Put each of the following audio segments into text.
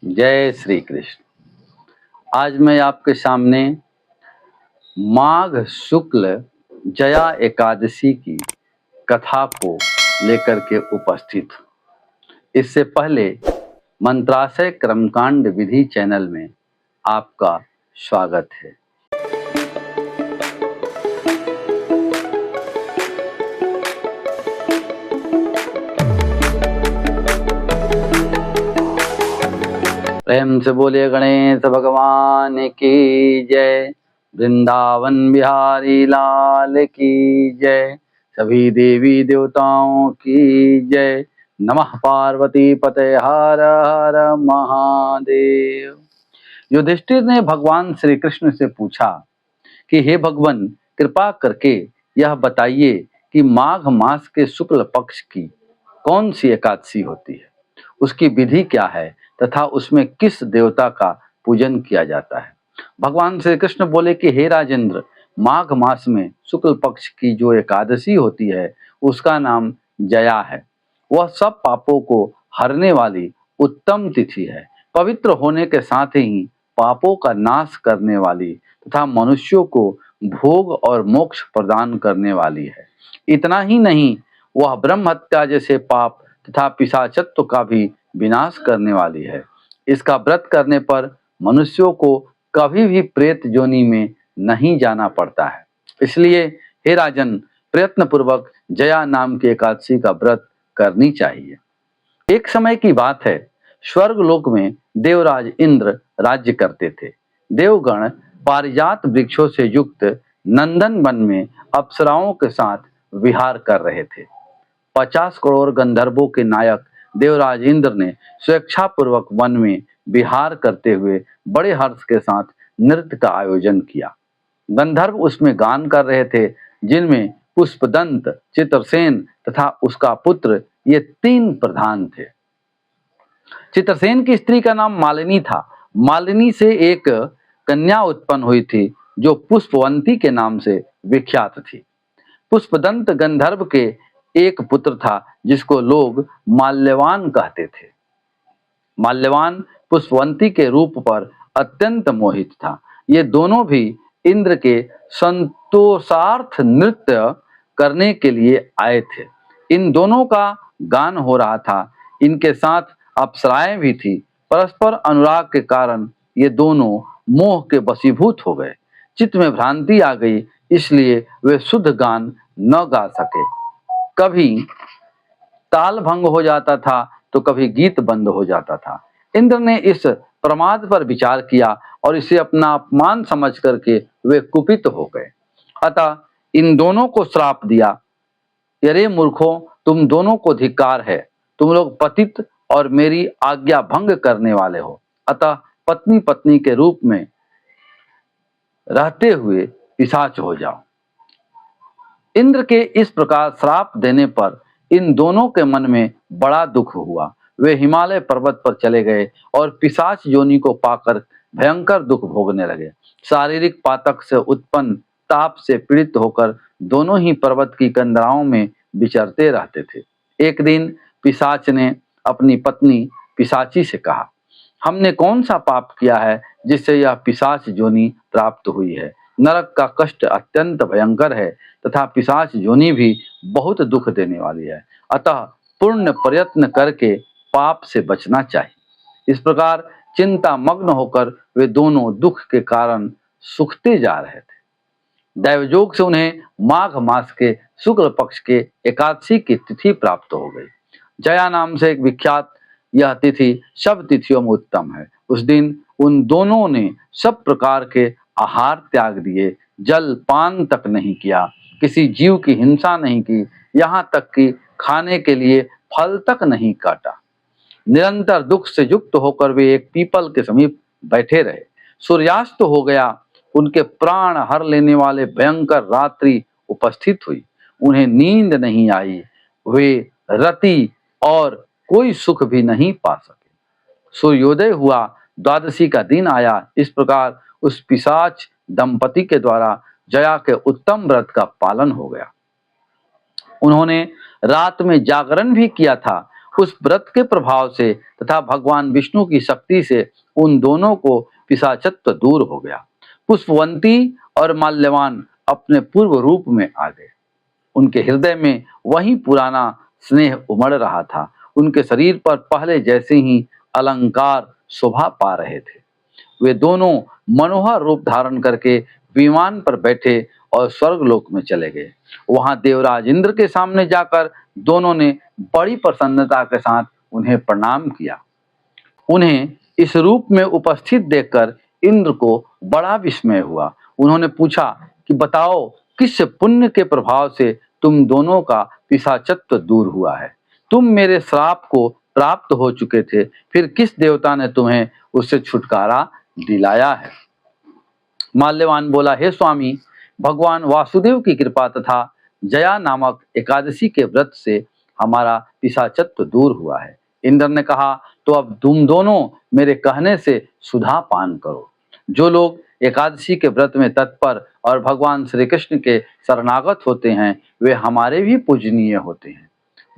जय श्री कृष्ण। आज मैं आपके सामने माघ शुक्ल जया एकादशी की कथा को लेकर के उपस्थित हूँ। इससे पहले मंत्राशय कर्मकांड विधि चैनल में आपका स्वागत है। प्रेम से बोलिए गणेश भगवान की जय, वृंदावन बिहारी लाल की जय, सभी देवी देवताओं की जय। नमः पार्वती पते हर हर महादेव। युधिष्ठिर ने भगवान श्री कृष्ण से पूछा कि हे भगवान, कृपा करके यह बताइए कि माघ मास के शुक्ल पक्ष की कौन सी एकादशी होती है, उसकी विधि क्या है तथा उसमें किस देवता का पूजन किया जाता है। भगवान श्री कृष्ण बोले कि हे राजेंद्र, माघ मास में शुक्ल पक्ष की जो एकादशी होती है उसका नाम जया है। वह सब पापों को हरने वाली उत्तम तिथि है। पवित्र होने के साथ ही पापों का नाश करने वाली तथा मनुष्यों को भोग और मोक्ष प्रदान करने वाली है। इतना ही नहीं, वह ब्रह्म हत्या जैसे पाप तथा पिशाचत्व का भी विनाश करने वाली है। इसका व्रत करने पर मनुष्यों को कभी भी प्रेत योनि में नहीं जाना पड़ता है। इसलिए हे राजन, प्रयत्न पूर्वक जया नाम की एकादशी का व्रत करनी चाहिए। एक समय की बात है, स्वर्ग लोक में देवराज इंद्र राज्य करते थे। देवगण पारिजात वृक्षों से युक्त नंदन वन में अप्सराओं के साथ विहार कर रहे थे। 50 करोड़ गंधर्वों के नायक देवराज इंद्र ने स्वेच्छापूर्वक वन में विहार करते हुए बड़े हर्ष के साथ नृत्य का आयोजन किया। गंधर्व उसमें गान कर रहे थे, जिनमें पुष्पदंत, चित्रसेन तथा उसका पुत्र ये 3 प्रधान थे। चित्रसेन की स्त्री का नाम मालिनी था। मालिनी से एक कन्या उत्पन्न हुई थी जो पुष्पवंती के नाम से विख्यात थी। पुष्पदंत गंधर्व के एक पुत्र था जिसको लोग माल्यवान कहते थे। माल्यवान पुष्पवंती के रूप पर अत्यंत मोहित था। ये दोनों भी इंद्र के संतोषार्थ नृत्य करने के लिए आए थे। इन दोनों का गान हो रहा था। इनके साथ अप्सराएं भी थी। परस्पर अनुराग के कारण ये दोनों मोह के वशीभूत हो गए। चित्त में भ्रांति आ गई, इसलिए वे शुद्ध गान न गा सके। कभी ताल भंग हो जाता था तो कभी गीत बंद हो जाता था। इंद्र ने इस प्रमाद पर विचार किया और इसे अपना अपमान समझ करके वे कुपित हो गए। अतः इन दोनों को श्राप दिया, अरे मूर्खों, तुम दोनों को धिक्कार है। तुम लोग पतित और मेरी आज्ञा भंग करने वाले हो। अतः पत्नी पत्नी के रूप में रहते हुए पिशाच हो जाओ। इंद्र के इस प्रकार श्राप देने पर इन दोनों के मन में बड़ा दुख हुआ। वे हिमालय पर्वत पर चले गए और पिशाच योनि को पाकर भयंकर दुख भोगने लगे। शारीरिक पातक से उत्पन्न ताप से पीड़ित होकर दोनों ही पर्वत की कंदराओं में विचरते रहते थे। एक दिन पिशाच ने अपनी पत्नी पिशाची से कहा, हमने कौन सा पाप किया है जिससे यह पिशाच योनि प्राप्त हुई है। नरक का कष्ट अत्यंत भयंकर है तथा पिशाच योनि भी बहुत दुख देने वाली है। अतः पूर्ण प्रयत्न करके पाप से बचना चाहिए। इस प्रकार चिंता मग्न होकर वे दोनों दुख के कारण सुखते जा रहे थे। दैवयोग से उन्हें माघ मास के शुक्ल पक्ष के एकादशी की तिथि प्राप्त हो गई। जया नाम से एक विख्यात यह तिथि सब तिथियों में उत्तम है। उस दिन उन दोनों ने सब प्रकार के आहार त्याग दिए, जल पान तक नहीं किया, किसी जीव की हिंसा नहीं की, यहाँ तक कि खाने के लिए फल तक नहीं काटा। निरंतर दुख से युक्त होकर वे एक पीपल के समीप बैठे रहे। सूर्यास्त हो गया। उनके प्राण हर लेने वाले भयंकर रात्रि उपस्थित हुई। उन्हें नींद नहीं आई। वे रति और कोई सुख भी नहीं पा सके। सूर्योदय हुआ, द्वादशी का दिन आया। इस प्रकार उस पिशाच दंपति के द्वारा जया के उत्तम व्रत का पालन हो गया। उन्होंने रात में जागरण भी किया था। उस व्रत के प्रभाव से तथा भगवान विष्णु की शक्ति से उन दोनों को पिशाचत्व दूर हो गया। पुष्पवंती और माल्यवान अपने पूर्व रूप में आ गए। उनके हृदय में वही पुराना स्नेह उमड़ रहा था। उनके शरीर पर पहले जैसे ही अलंकार शोभा पा रहे थे। वे दोनों मनोहर रूप धारण करके विमान पर बैठे और स्वर्गलोक में चले गए। वहां देवराज इंद्र के सामने जाकर दोनों ने बड़ी प्रसन्नता के साथ उन्हें प्रणाम किया। उन्हें इस रूप में उपस्थित देखकर इंद्र को बड़ा विस्मय हुआ। उन्होंने पूछा कि बताओ, किस पुण्य के प्रभाव से तुम दोनों का पिशाचत्व दूर हुआ है? तुम मेरे श्राप को प्राप्त हो चुके थे, फिर किस देवता ने तुम्हें उससे छुटकारा दिलाया है? माल्यवान बोला, हे स्वामी, भगवान वासुदेव की कृपा तथा जया नामक एकादशी के व्रत से हमारा पिशाचत्व दूर हुआ है। इंद्र ने कहा, तो अब तुम दोनों मेरे कहने से सुधा पान करो। जो लोग एकादशी के व्रत में तत्पर और भगवान श्री कृष्ण के शरणागत होते हैं, वे हमारे भी पूजनीय होते हैं।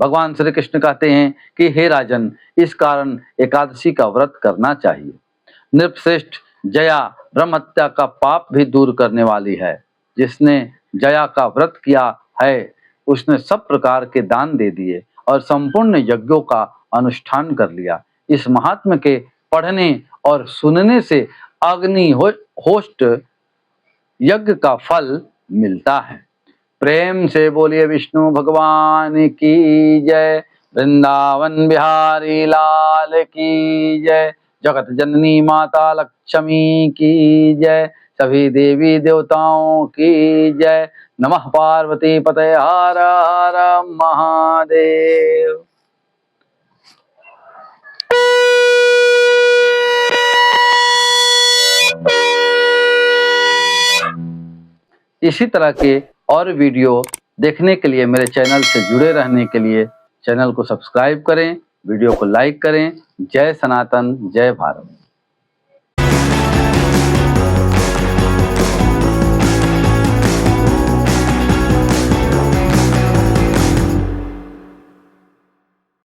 भगवान श्री कृष्ण कहते हैं कि हे राजन, इस कारण एकादशी का व्रत करना चाहिए। नृपश्रेष्ठ, जया ब्रह्महत्या का पाप भी दूर करने वाली है। जिसने जया का व्रत किया है, उसने सब प्रकार के दान दे दिए और संपूर्ण यज्ञों का अनुष्ठान कर लिया। इस महात्म्य के पढ़ने और सुनने से अग्निहोत्र यज्ञ का फल मिलता है। प्रेम से बोलिए विष्णु भगवान की जय, वृंदावन बिहारी लाल की जय, जगत जननी माता लक्ष्मी की जय, सभी देवी देवताओं की जय। नमः पार्वती पतये, हर हर महादेव। इसी तरह के और वीडियो देखने के लिए, मेरे चैनल से जुड़े रहने के लिए चैनल को सब्सक्राइब करें, वीडियो को लाइक करें। जय सनातन, जय भारत।